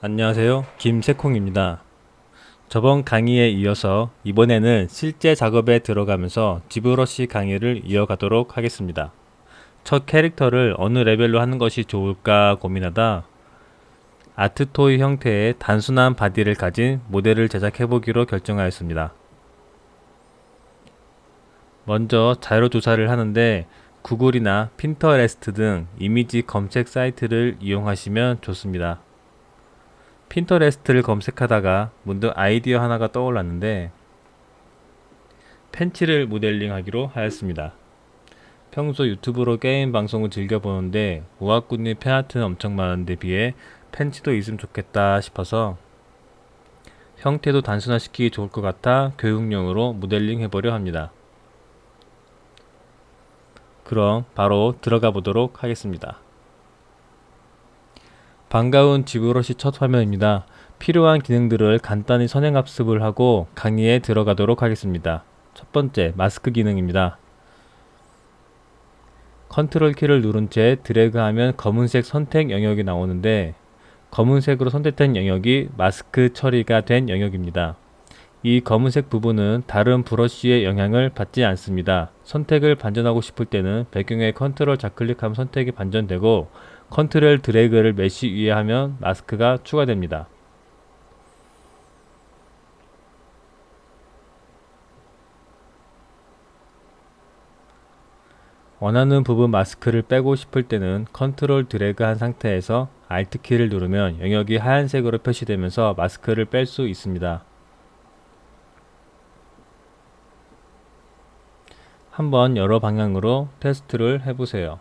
안녕하세요. 김세콩입니다. 저번 강의에 이어서 이번에는 실제 작업에 들어가면서 지브러시 강의를 이어가도록 하겠습니다. 첫 캐릭터를 어느 레벨로 하는 것이 좋을까 고민하다 아트토이 형태의 단순한 바디를 가진 모델을 제작해보기로 결정하였습니다. 먼저 자료 조사를 하는데 구글이나 핀터레스트 등 이미지 검색 사이트를 이용하시면 좋습니다. 핀터레스트를 검색하다가 문득 아이디어 하나가 떠올랐는데 팬츠를 모델링하기로 하였습니다. 평소 유튜브로 게임 방송을 즐겨보는데 우아꾼님 팬아트는 엄청 많은데 비해 팬츠도 있으면 좋겠다 싶어서 형태도 단순화시키기 좋을 것 같아 교육용으로 모델링 해보려 합니다. 그럼 바로 들어가 보도록 하겠습니다. 반가운 지브러시 첫 화면입니다. 필요한 기능들을 간단히 선행학습을 하고 강의에 들어가도록 하겠습니다. 첫 번째, 마스크 기능입니다. 컨트롤 키를 누른 채 드래그하면 검은색 선택 영역이 나오는데 검은색으로 선택된 영역이 마스크 처리가 된 영역입니다. 이 검은색 부분은 다른 브러쉬의 영향을 받지 않습니다. 선택을 반전하고 싶을 때는 배경에 컨트롤 좌클릭하면 선택이 반전되고 컨트롤 드래그를 메쉬 위에 하면 마스크가 추가됩니다. 원하는 부분 마스크를 빼고 싶을 때는 컨트롤 드래그 한 상태에서 Alt 키를 누르면 영역이 하얀색으로 표시되면서 마스크를 뺄 수 있습니다. 한번 여러 방향으로 테스트를 해보세요.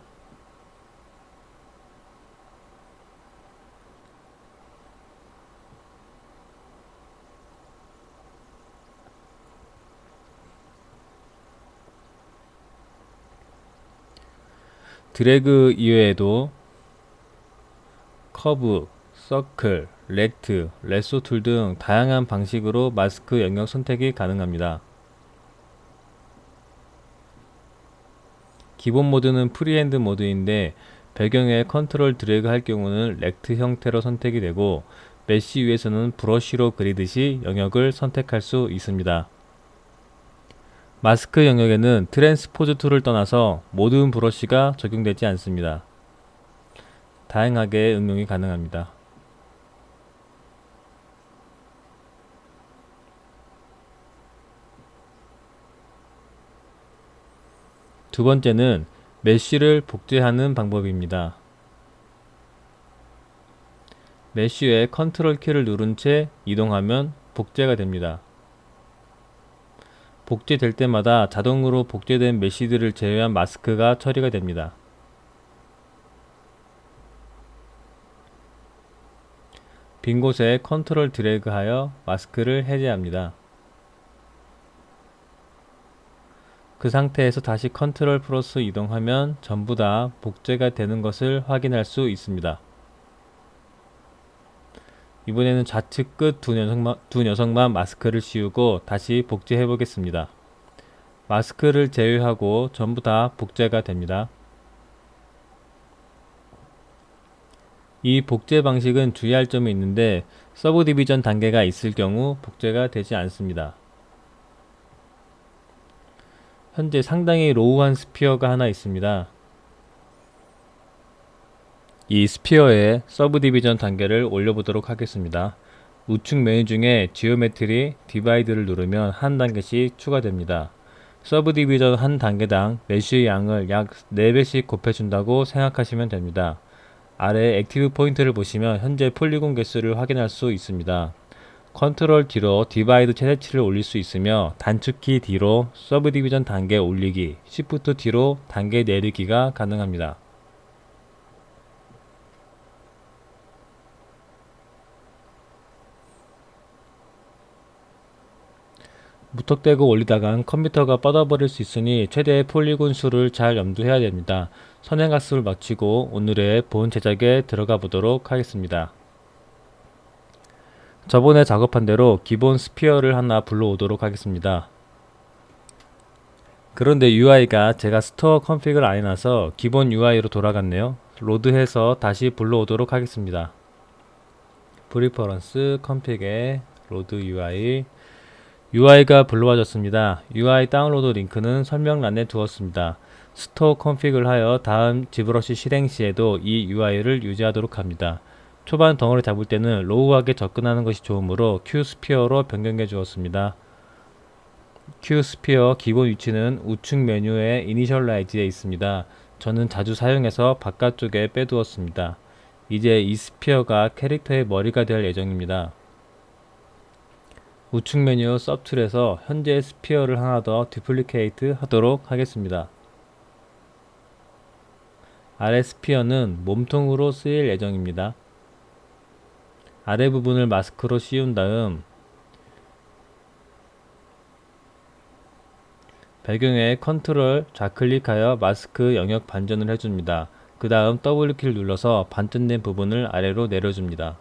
드래그 이외에도 커브, 서클, 렉트, 레소 툴 등 다양한 방식으로 마스크 영역 선택이 가능합니다. 기본 모드는 프리핸드 모드인데 배경에 컨트롤 드래그 할 경우는 렉트 형태로 선택이 되고 메쉬 위에서는 브러쉬로 그리듯이 영역을 선택할 수 있습니다. 마스크 영역에는 트랜스포즈 툴을 떠나서 모든 브러쉬가 적용되지 않습니다. 다양하게 응용이 가능합니다. 두 번째는 메쉬를 복제하는 방법입니다. 메쉬에 컨트롤 키를 누른 채 이동하면 복제가 됩니다. 복제될 때마다 자동으로 복제된 메쉬들을 제외한 마스크가 처리가 됩니다. 빈 곳에 컨트롤 드래그 하여 마스크를 해제합니다. 그 상태에서 다시 컨트롤 플러스 이동하면 전부 다 복제가 되는 것을 확인할 수 있습니다. 이번에는 좌측 끝 두 녀석만 마스크를 씌우고 다시 복제해 보겠습니다. 마스크를 제외하고 전부 다 복제가 됩니다. 이 복제 방식은 주의할 점이 있는데 서브 디비전 단계가 있을 경우 복제가 되지 않습니다. 현재 상당히 로우한 스피어가 하나 있습니다. 이 스피어의 서브 디비전 단계를 올려보도록 하겠습니다. 우측 메뉴 중에 지오메트리 디바이드를 누르면 한 단계씩 추가됩니다. 서브 디비전 한 단계당 메쉬의 양을 약 4배씩 곱해준다고 생각하시면 됩니다. 아래 액티브 포인트를 보시면 현재 폴리곤 개수를 확인할 수 있습니다. 컨트롤 D로 디바이드 최대치를 올릴 수 있으며 단축키 D로 서브 디비전 단계 올리기, Shift D로 단계 내리기가 가능합니다. 무턱대고 올리다간 컴퓨터가 뻗어버릴 수 있으니 최대의 폴리곤 수를 잘 염두해야 됩니다. 선행학습을 마치고 오늘의 본 제작에 들어가 보도록 하겠습니다. 저번에 작업한 대로 기본 스피어를 하나 불러오도록 하겠습니다. 그런데 UI가 제가 스토어 컨피그를 안 해놔서 기본 UI로 돌아갔네요. 로드해서 다시 불러오도록 하겠습니다. 프리퍼런스 컴픽에 로드 UI가 불러와졌습니다. UI 다운로드 링크는 설명란에 두었습니다. 스토어 컴픽을 하여 다음 지브러시 실행 시에도 이 UI를 유지하도록 합니다. 초반 덩어리 잡을 때는 로우하게 접근하는 것이 좋으므로 큐스피어로 변경해 주었습니다. 큐스피어 기본 위치는 우측 메뉴의 이니셜라이즈에 있습니다. 저는 자주 사용해서 바깥쪽에 빼두었습니다. 이제 이 스피어가 캐릭터의 머리가 될 예정입니다. 우측 메뉴 서브툴에서 현재 스피어를 하나 더 디플리케이트 하도록 하겠습니다. 아래 스피어는 몸통으로 쓰일 예정입니다. 아래 부분을 마스크로 씌운 다음 배경에 컨트롤 좌클릭하여 마스크 영역 반전을 해줍니다. 그 다음 W키를 눌러서 반전된 부분을 아래로 내려줍니다.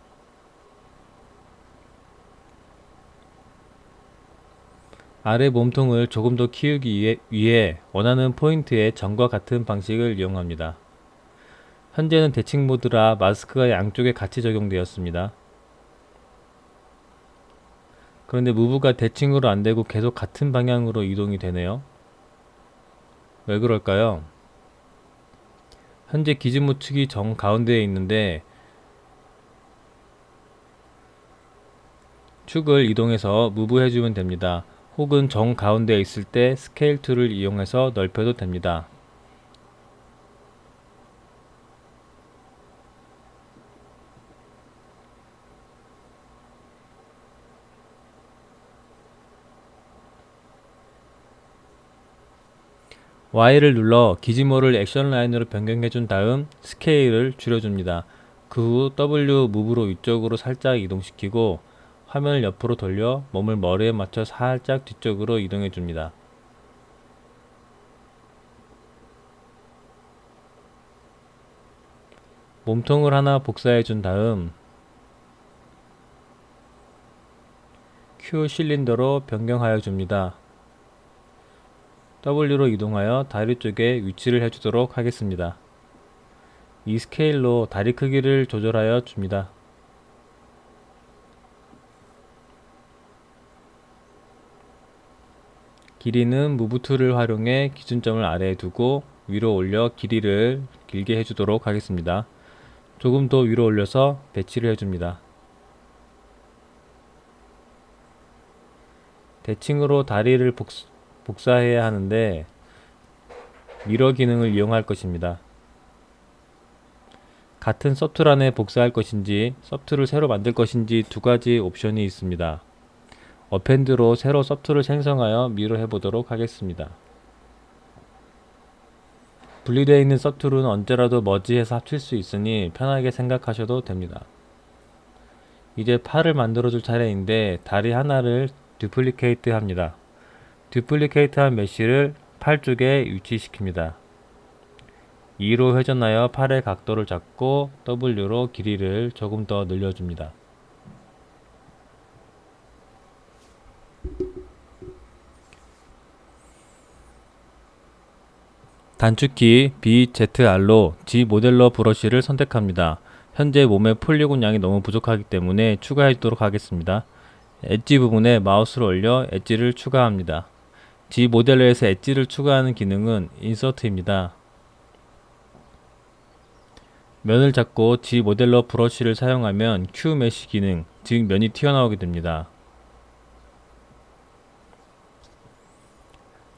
아래 몸통을 조금 더 키우기 위해 원하는 포인트에 전과 같은 방식을 이용합니다. 현재는 대칭 모드라 마스크가 양쪽에 같이 적용되었습니다. 그런데 무브가 대칭으로 안되고 계속 같은 방향으로 이동이 되네요. 왜 그럴까요? 현재 기준모 축이 정 가운데에 있는데 축을 이동해서 무브 해주면 됩니다. 혹은 정 가운데에 있을 때 스케일 툴을 이용해서 넓혀도 됩니다. Y를 눌러 기지모를 액션 라인으로 변경해 준 다음 스케일을 줄여줍니다. 그 후 W 무브로 위쪽으로 살짝 이동시키고 화면을 옆으로 돌려 몸을 머리에 맞춰 살짝 뒤쪽으로 이동해 줍니다. 몸통을 하나 복사해 준 다음 Q 실린더로 변경하여 줍니다. W로 이동하여 다리 쪽에 위치를 해주도록 하겠습니다. 이 스케일로 다리 크기를 조절하여 줍니다. 길이는 무브 툴을 활용해 기준점을 아래에 두고 위로 올려 길이를 길게 해주도록 하겠습니다. 조금 더 위로 올려서 배치를 해줍니다. 대칭으로 다리를 복사해야 하는데 미러 기능을 이용할 것입니다. 같은 서툴 안에 복사할 것인지 서툴을 새로 만들 것인지 두 가지 옵션이 있습니다. 어펜드로 새로 서툴을 생성하여 미러 해보도록 하겠습니다. 분리되어 있는 서툴은 언제라도 머지해서 합칠 수 있으니 편하게 생각하셔도 됩니다. 이제 팔을 만들어줄 차례인데 다리 하나를 듀플리케이트 합니다. 듀플리케이트한 메쉬를 팔 쪽에 위치시킵니다. 2로 회전하여 팔의 각도를 잡고 W로 길이를 조금 더 늘려줍니다. 단축키 BZR로 G 모델러 브러쉬를 선택합니다. 현재 몸의 폴리곤 양이 너무 부족하기 때문에 추가해 주도록 하겠습니다. 엣지 부분에 마우스를 올려 엣지를 추가합니다. G 모델러에서 엣지를 추가하는 기능은 인서트입니다. 면을 잡고 G 모델러 브러쉬를 사용하면 Q 메쉬 기능, 즉 면이 튀어나오게 됩니다.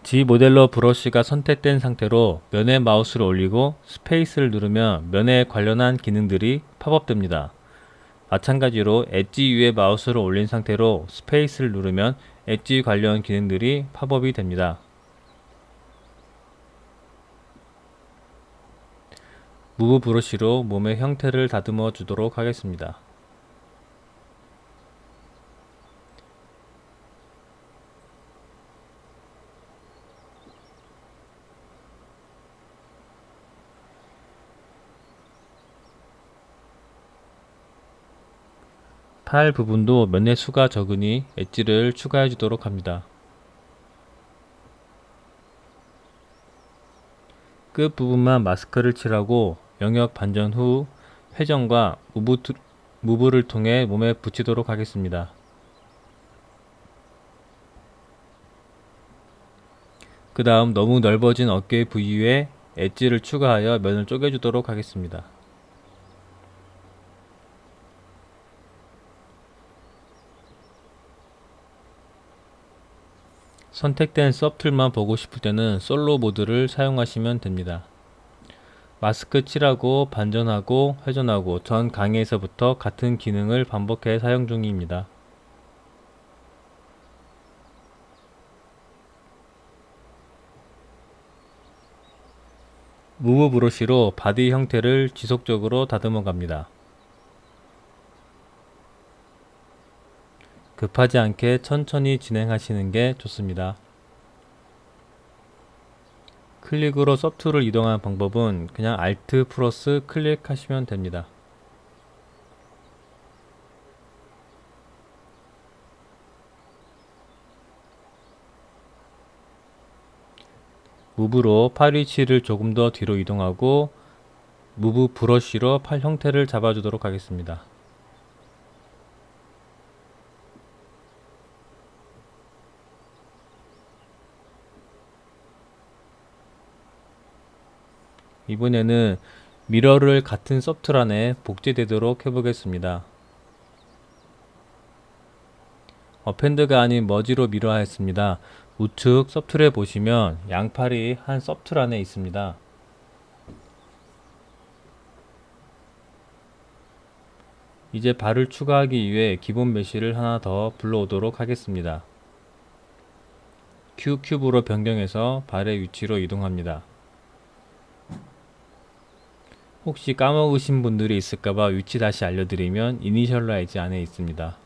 G 모델러 브러쉬가 선택된 상태로 면에 마우스를 올리고 스페이스를 누르면 면에 관련한 기능들이 팝업됩니다. 마찬가지로 엣지 위에 마우스를 올린 상태로 스페이스를 누르면 엣지 관련 기능들이 팝업이 됩니다. 무브 브러쉬로 몸의 형태를 다듬어 주도록 하겠습니다. 팔 부분도 면의 수가 적으니 엣지를 추가해 주도록 합니다. 끝 부분만 마스크를 칠하고 영역 반전 후 회전과 무브를 통해 몸에 붙이도록 하겠습니다. 그 다음 너무 넓어진 어깨 부위에 엣지를 추가하여 면을 쪼개주도록 하겠습니다. 선택된 서브툴만 보고 싶을 때는 솔로 모드를 사용하시면 됩니다. 마스크 칠하고 반전하고 회전하고 전 강의에서부터 같은 기능을 반복해 사용 중입니다. 무브 브러쉬로 바디 형태를 지속적으로 다듬어 갑니다. 급하지 않게 천천히 진행하시는 게 좋습니다. 클릭으로 서브툴을 이동하는 방법은 그냥 Alt 플러스 클릭하시면 됩니다. 무브로 팔 위치를 조금 더 뒤로 이동하고 무브 브러쉬로 팔 형태를 잡아주도록 하겠습니다. 이번에는 미러를 같은 서브툴 안에 복제되도록 해보겠습니다. 어펜드가 아닌 머지로 미러하였습니다. 우측 서브툴에 보시면 양팔이 한 서브툴 안에 있습니다. 이제 발을 추가하기 위해 기본 메쉬를 하나 더 불러오도록 하겠습니다. Q 큐브로 변경해서 발의 위치로 이동합니다. 혹시 까먹으신 분들이 있을까봐 위치 다시 알려드리면 이니셜라이즈 안에 있습니다.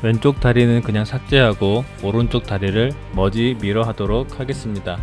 왼쪽 다리는 그냥 삭제하고 오른쪽 다리를 머지 미러 하도록 하겠습니다.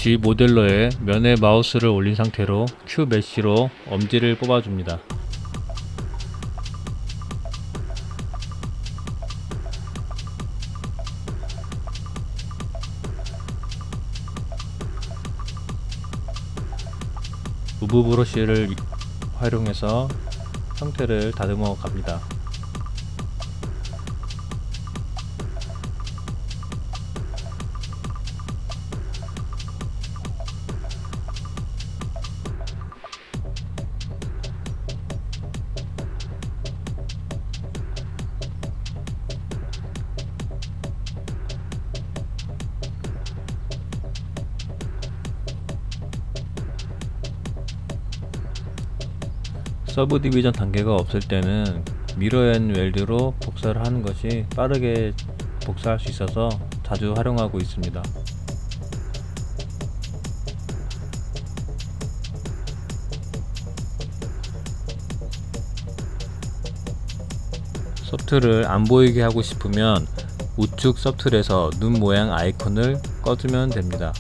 G 모델러에 면에 마우스를 올린 상태로 Q 메쉬로 엄지를 뽑아줍니다. 무브 브러쉬를 활용해서 형태를 다듬어 갑니다. 서브 디비전 단계가 없을 때는 미러 앤 웰드로 복사를 하는 것이 빠르게 복사할 수 있어서 자주 활용하고 있습니다. 소프트를 안 보이게 하고 싶으면 우측 서프트에서 눈 모양 아이콘을 꺼주면 됩니다.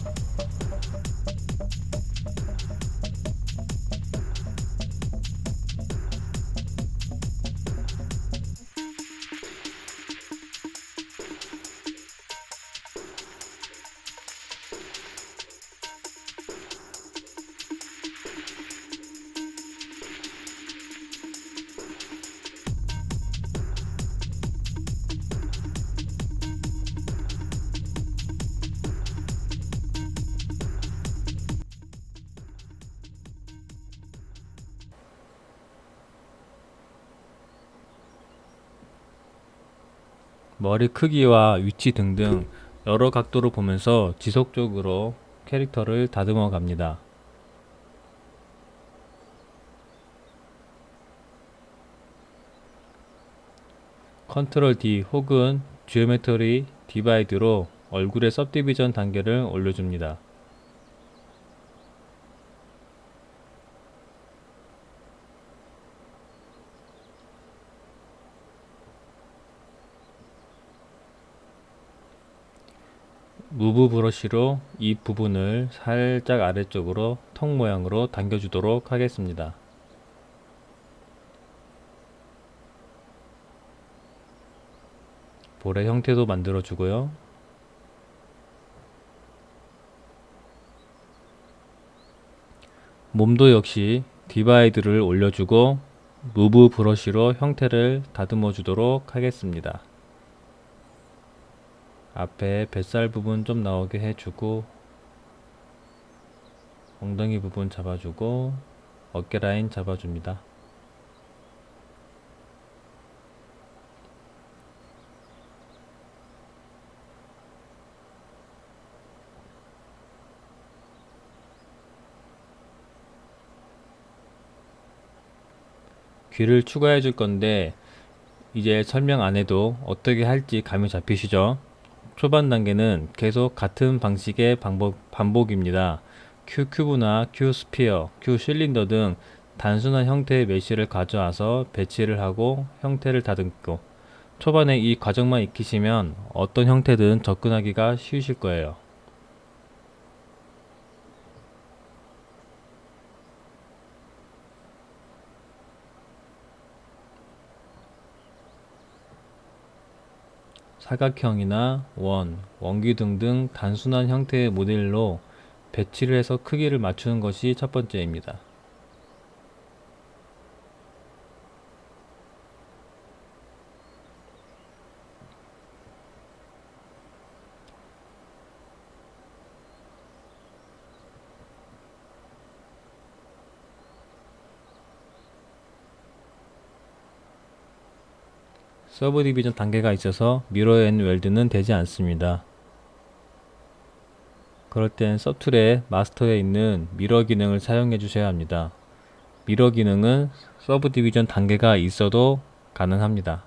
머리 크기와 위치 등등 여러 각도로 보면서 지속적으로 캐릭터를 다듬어 갑니다. 컨트롤 D 혹은 지오메트리 디바이드로 얼굴의 सब디비전 단계를 올려줍니다. 무브 브러쉬로 이 부분을 살짝 아래쪽으로 턱 모양으로 당겨주도록 하겠습니다. 볼의 형태도 만들어 주고요. 몸도 역시 디바이드를 올려주고 무브 브러쉬로 형태를 다듬어 주도록 하겠습니다. 앞에 뱃살 부분 좀 나오게 해주고 엉덩이 부분 잡아주고 어깨 라인 잡아줍니다. 귀를 추가해 줄 건데 이제 설명 안 해도 어떻게 할지 감이 잡히시죠? 초반 단계는 계속 같은 방식의 반복입니다. Q 큐브나 Q 스피어, Q 실린더 등 단순한 형태의 메쉬를 가져와서 배치를 하고 형태를 다듬고 초반에 이 과정만 익히시면 어떤 형태든 접근하기가 쉬우실 거예요. 사각형이나 원, 원기 등등 단순한 형태의 모델로 배치를 해서 크기를 맞추는 것이 첫 번째입니다. 서브 디비전 단계가 있어서 미러 앤 웰드는 되지 않습니다. 그럴 땐 서툴의 마스터에 있는 미러 기능을 사용해 주셔야 합니다. 미러 기능은 서브 디비전 단계가 있어도 가능합니다.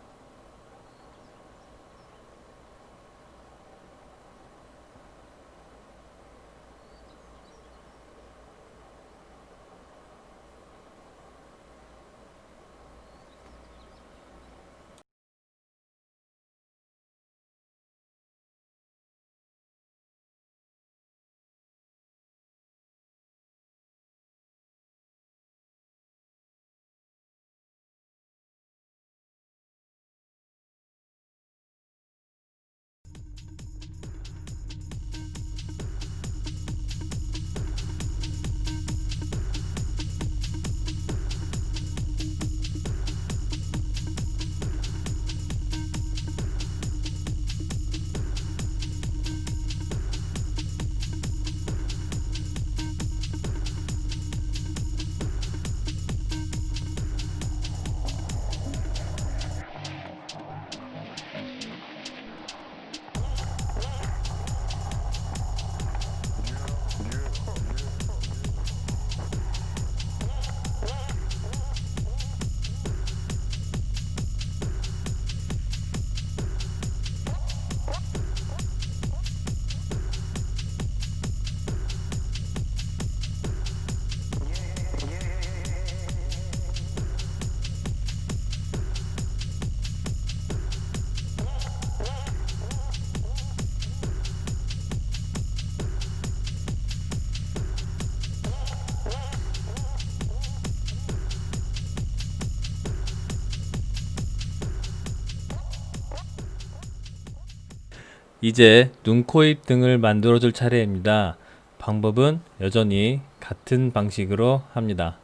이제 눈, 코, 입 등을 만들어줄 차례입니다. 방법은 여전히 같은 방식으로 합니다.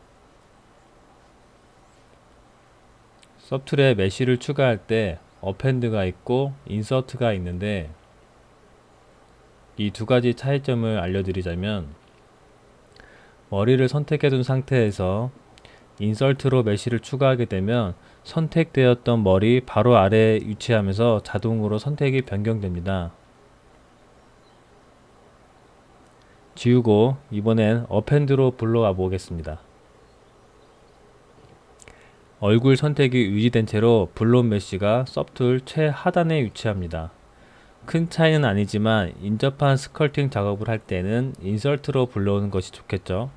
서툴에 메쉬를 추가할 때 어펜드가 있고 인서트가 있는데, 이 두 가지 차이점을 알려드리자면, 머리를 선택해둔 상태에서 인설트로 메쉬를 추가하게 되면 선택되었던 머리 바로 아래에 위치하면서 자동으로 선택이 변경됩니다. 지우고 이번엔 어펜드로 불러와 보겠습니다. 얼굴 선택이 유지된 채로 블론 메쉬가 서툴 최하단에 위치합니다. 큰 차이는 아니지만 인접한 스컬팅 작업을 할 때는 인설트로 불러오는 것이 좋겠죠.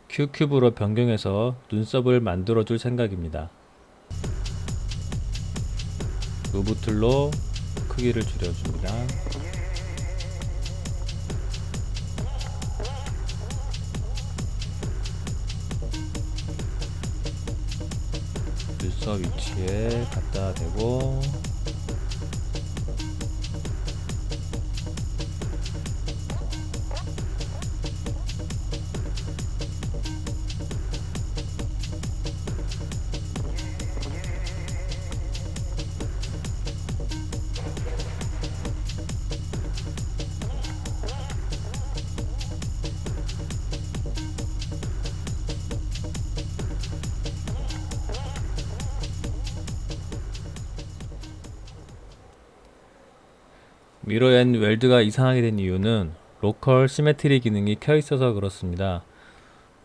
Q큐브로 변경해서 눈썹을 만들어줄 생각입니다. 무브 툴로 크기를 줄여줍니다. 눈썹 위치에 갖다 대고, 미러 앤 웰드가 이상하게 된 이유는 로컬 시메트리 기능이 켜 있어서 그렇습니다.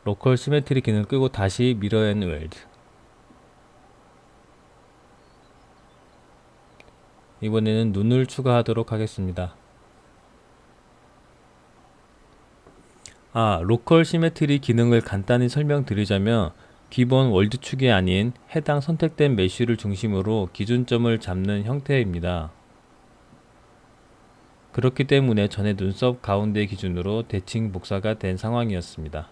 로컬 시메트리 기능을 끄고 다시 미러 앤 웰드. 이번에는 눈을 추가하도록 하겠습니다. 로컬 시메트리 기능을 간단히 설명드리자면, 기본 월드축이 아닌 해당 선택된 메쉬를 중심으로 기준점을 잡는 형태입니다. 그렇기 때문에 전에 눈썹 가운데 기준으로 대칭 복사가 된 상황이었습니다.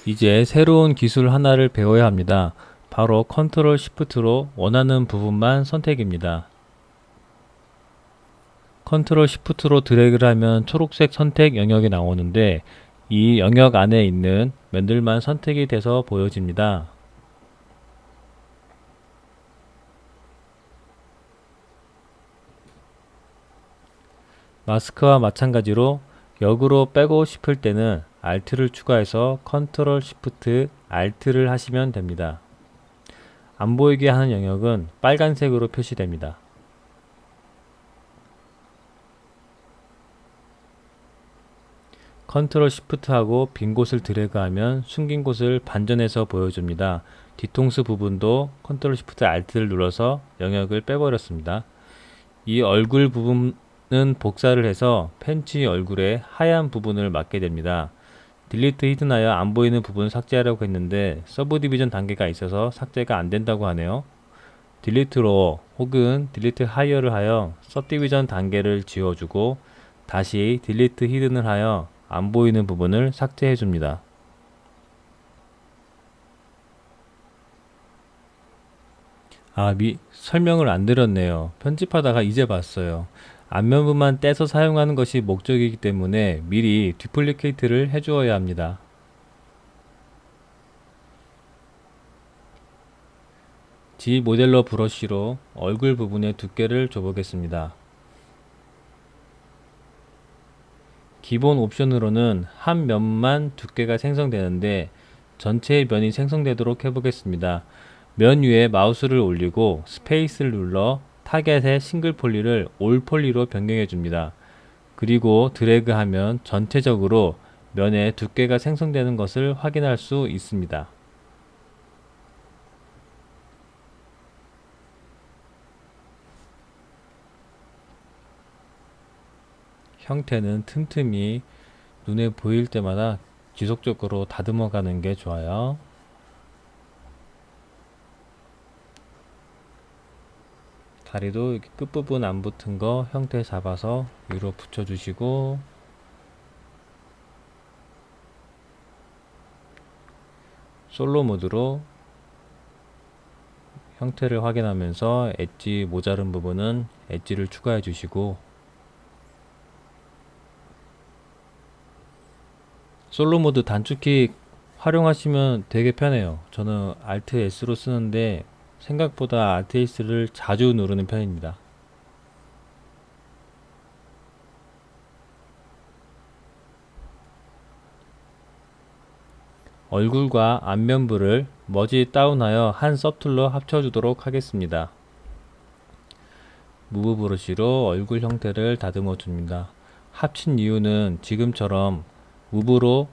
이제 새로운 기술 하나를 배워야 합니다. 바로 컨트롤 시프트로 원하는 부분만 선택입니다. 컨트롤 시프트로 드래그를 하면 초록색 선택 영역이 나오는데 이 영역 안에 있는 면들만 선택이 돼서 보여집니다. 마스크와 마찬가지로 역으로 빼고 싶을 때는 Alt를 추가해서 컨트롤 시프트 Alt를 하시면 됩니다. 안 보이게 하는 영역은 빨간색으로 표시됩니다. 컨트롤 시프트하고 빈 곳을 드래그하면 숨긴 곳을 반전해서 보여줍니다. 뒤통수 부분도 컨트롤 시프트 Alt를 눌러서 영역을 빼버렸습니다. 이 얼굴 부분은 복사를 해서 팬츠 얼굴의 하얀 부분을 막게 됩니다. 딜리트 히든하여 안 보이는 부분을 삭제하려고 했는데 서브 디비전 단계가 있어서 삭제가 안 된다고 하네요. 딜리트 로어 혹은 딜리트 하이어를 하여 서디비전 단계를 지워주고 다시 딜리트 히든을 하여 안 보이는 부분을 삭제해 줍니다. 설명을 안 드렸네요. 편집하다가 이제 봤어요. 앞면부만 떼서 사용하는 것이 목적이기 때문에 미리 듀플리케이트를 해주어야 합니다. G 모델러 브러쉬로 얼굴 부분의 두께를 줘보겠습니다. 기본 옵션으로는 한 면만 두께가 생성되는데 전체의 면이 생성되도록 해보겠습니다. 면 위에 마우스를 올리고 스페이스를 눌러 타겟의 싱글 폴리를 올 폴리로 변경해 줍니다. 그리고 드래그하면 전체적으로 면의 두께가 생성되는 것을 확인할 수 있습니다. 형태는 틈틈이 눈에 보일 때마다 지속적으로 다듬어 가는 게 좋아요. 다리도 이렇게 끝부분 안 붙은 거 형태 잡아서 위로 붙여주시고 솔로 모드로 형태를 확인하면서 엣지 모자른 부분은 엣지를 추가해 주시고 솔로 모드 단축키 활용하시면 되게 편해요. 저는 Alt S로 쓰는데 생각보다 Alt S를 자주 누르는 편입니다. 얼굴과 안면부를 머지 다운하여 한 서툴러 합쳐주도록 하겠습니다. 무브 브러쉬로 얼굴 형태를 다듬어 줍니다. 합친 이유는 지금처럼 무브로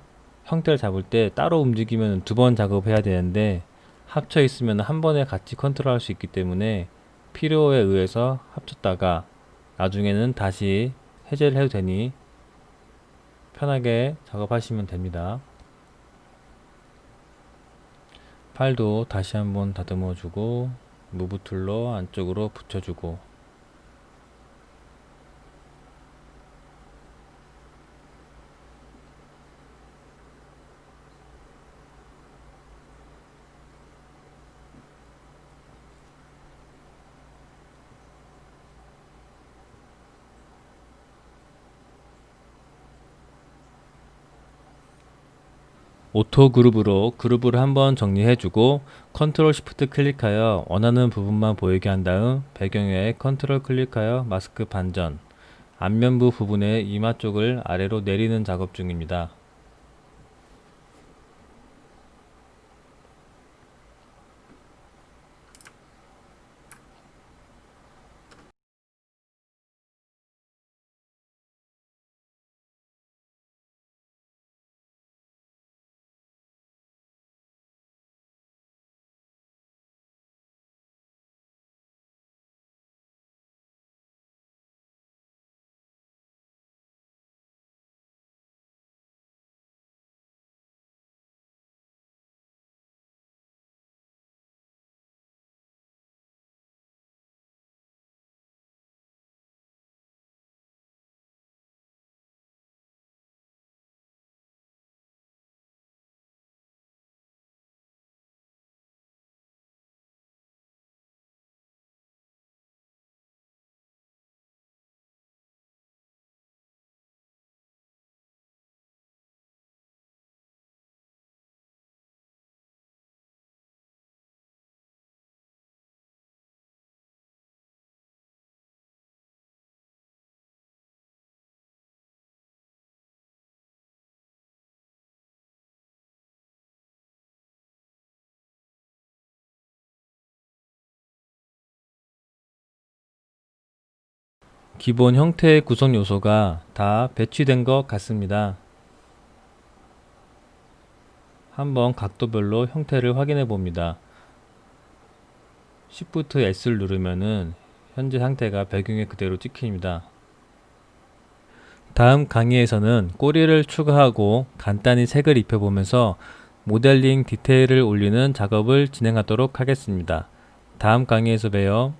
형태를 잡을 때 따로 움직이면 두 번 작업해야 되는데 합쳐 있으면 한 번에 같이 컨트롤 할 수 있기 때문에 필요에 의해서 합쳤다가 나중에는 다시 해제를 해도 되니 편하게 작업하시면 됩니다. 팔도 다시 한번 다듬어 주고 무브 툴로 안쪽으로 붙여주고 오토 그룹으로 그룹을 한번 정리해주고 컨트롤 시프트 클릭하여 원하는 부분만 보이게 한 다음 배경에 컨트롤 클릭하여 마스크 반전 안면부 부분의 이마 쪽을 아래로 내리는 작업 중입니다. 기본 형태의 구성 요소가 다 배치된 것 같습니다. 한번 각도별로 형태를 확인해 봅니다. Shift S를 누르면은 현재 상태가 배경에 그대로 찍힙니다. 다음 강의에서는 꼬리를 추가하고 간단히 색을 입혀보면서 모델링 디테일을 올리는 작업을 진행하도록 하겠습니다. 다음 강의에서 봬요.